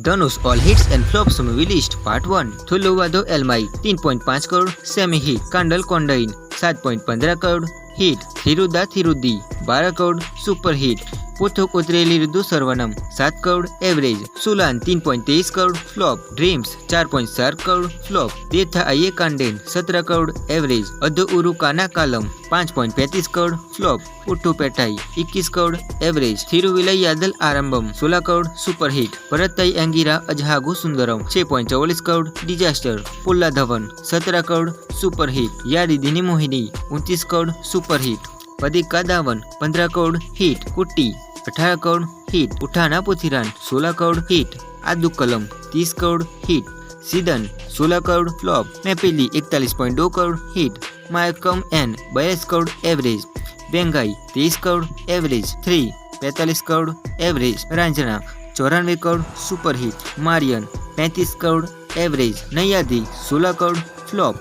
Dhanush all hits and flops movie list part 1। Thulluvadho Ilamai 3.5 crore semi hit. Kadhal Kondein 7.15 crore hit. Thiruda Thirudi 12 crore super hit. पुथुक उतरेली ऋतु सर्वनम 7 crore average. Sullan 3.23 crore flop. Dreams 4.4 crore flop. तीर्था अये कांडेन 17 crore average. Adhu Oru Kana Kaalam 5.35 crore flop. Pudhupettai 21 crore average. Thiruvilaiyaadal Aarambam 16 crore super hit. Parattai Engira अजहागु Sundaram 6.44 crore disaster. Polladhavan 17 crore super hit. यारिदिनी Mohini 29 crore super hit. Padikathavan 15 crore hit. Kutty 18 crore hit. उठाना पुथिरान 16 crore hit. Aadukalam 30 crore hit. Seedan 16 crore flop. Mappillai 41.2 crore hit. Mayakkam Enna 42 crore average. बेंगाई 23 crore average. 3 45 crore average. Raanjhanaa 94 crore super hit. Maryan 35 crore average. Naiyaandi 16 crore flop.